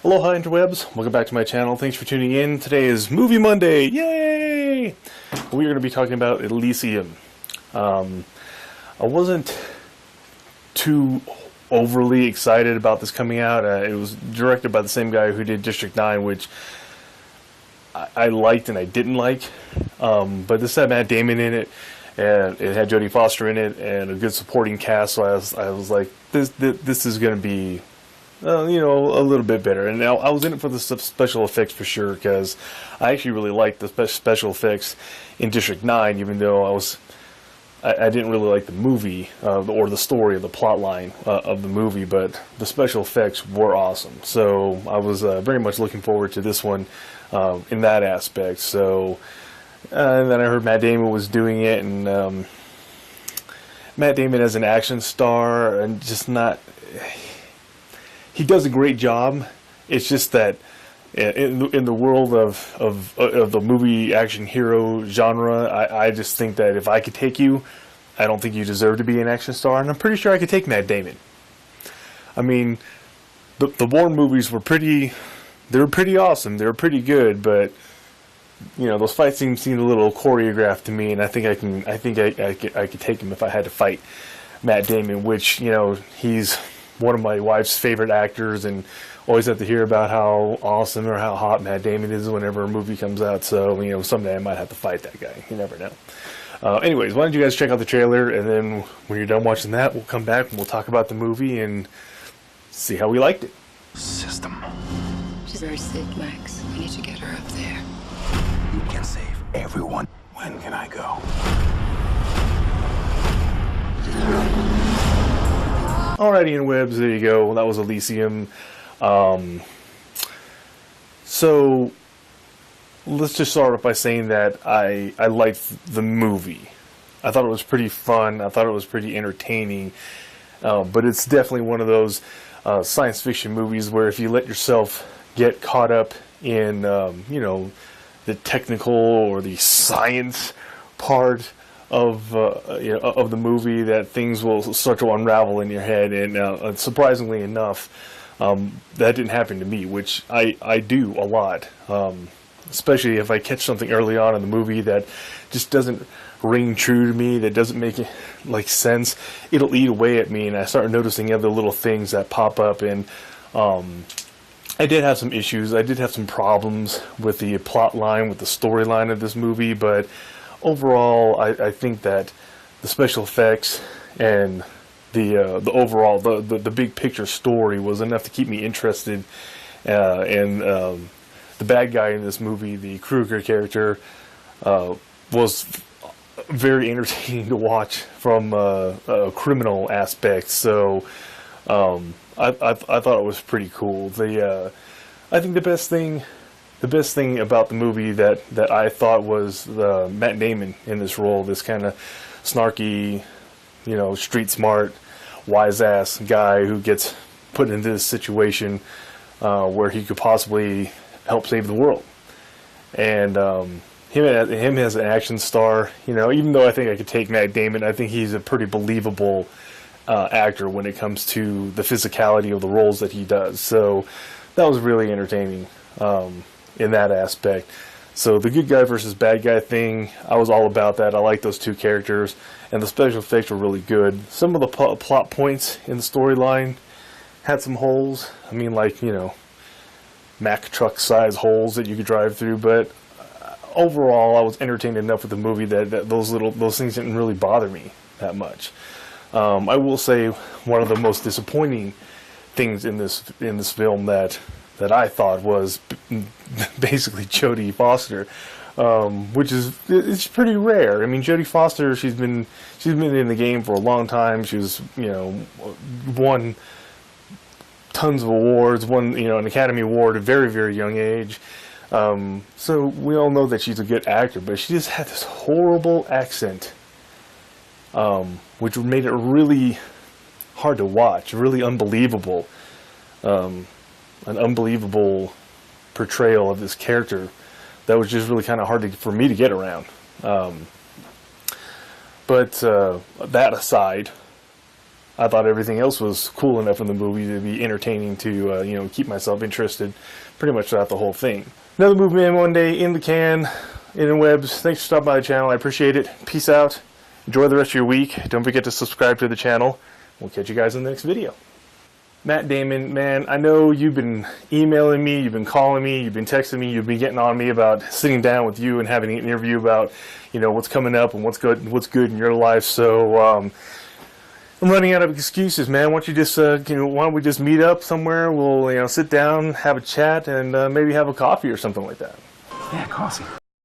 Aloha interwebs, welcome back to my channel. Thanks for tuning in. Today is Movie Monday, yay! We are going to be talking about Elysium. I wasn't too overly excited about this coming out. It was directed by the same guy who did District 9, which I liked and I didn't like. But this had Matt Damon in it, and it had Jodie Foster in it, and a good supporting cast. So I was like, this is going to be, a little bit better. And now I was in it for the special effects for sure, because I actually really liked the special effects in District 9, even though I didn't really like the movie or the story or the plot line of the movie, but the special effects were awesome. So I was very much looking forward to this one in that aspect. So and then I heard Matt Damon was doing it, and Matt Damon as an action star, and just not. He does a great job. It's just that in the world of the movie action hero genre, I just think that if I could take you, I don't think you deserve to be an action star, and I'm pretty sure I could take Matt Damon. I mean, the Bourne movies were pretty awesome. They were pretty good, but those fight scenes seemed a little choreographed to me, and I think I could take him if I had to fight Matt Damon, which he's one of my wife's favorite actors, and always have to hear about how awesome or how hot Matt Damon is whenever a movie comes out. So, someday I might have to fight that guy. You never know. Anyways, why don't you guys check out the trailer, and then when you're done watching that, we'll come back and we'll talk about the movie and see how we liked it. System. She's very sick, Max. We need to get her up there. You can save everyone. When can I go? Alrighty, in webs, there you go. Well, that was Elysium. So let's just start off by saying that I liked the movie. I thought it was pretty fun. I thought it was pretty entertaining. But it's definitely one of those science fiction movies where if you let yourself get caught up in the technical or the science part of the movie, that things will start to unravel in your head. And surprisingly enough, that didn't happen to me, which I do a lot, especially if I catch something early on in the movie that just doesn't ring true to me, that doesn't make sense. It'll eat away at me, and I start noticing other little things that pop up. And I did have some issues. I did have some problems with the plot line, with the storyline of this movie, but overall, I think that the special effects and the overall the big picture story was enough to keep me interested. And the bad guy in this movie, the Kruger character, was very entertaining to watch from a criminal aspect. So I thought it was pretty cool. I think the best thing about the movie that I thought was Matt Damon in this role, this kind of snarky, street smart, wise ass guy who gets put into this situation where he could possibly help save the world. And him as an action star, even though I think I could take Matt Damon, I think he's a pretty believable actor when it comes to the physicality of the roles that he does. So that was really entertaining in that aspect. So the good guy versus bad guy thing, I was all about that. I like those two characters, and the special effects were really good. Some of the plot points in the storyline had some holes. I mean, Mack truck size holes that you could drive through, but overall I was entertained enough with the movie that those things didn't really bother me that much. I will say one of the most disappointing things in this film that I thought was basically Jodie Foster, which it's pretty rare. I mean, Jodie Foster, she's been in the game for a long time. She was won tons of awards, won an Academy Award at a very, very young age. So we all know that she's a good actor, but she just had this horrible accent, which made it really hard to watch, really unbelievable. An unbelievable portrayal of this character that was just really kind of hard for me to get around. But that aside, I thought everything else was cool enough in the movie to be entertaining to, you know, keep myself interested pretty much throughout the whole thing. Another movie man one day in the can, in the webs. Thanks for stopping by the channel. I appreciate it. Peace out. Enjoy the rest of your week. Don't forget to subscribe to the channel. We'll catch you guys in the next video. Matt Damon, man, I know you've been emailing me, you've been calling me, you've been texting me, you've been getting on me about sitting down with you and having an interview about, you know, what's coming up and what's good in your life. So I'm running out of excuses, man. Why don't you just, why don't we just meet up somewhere? We'll, sit down, have a chat, and maybe have a coffee or something like that. Yeah, coffee.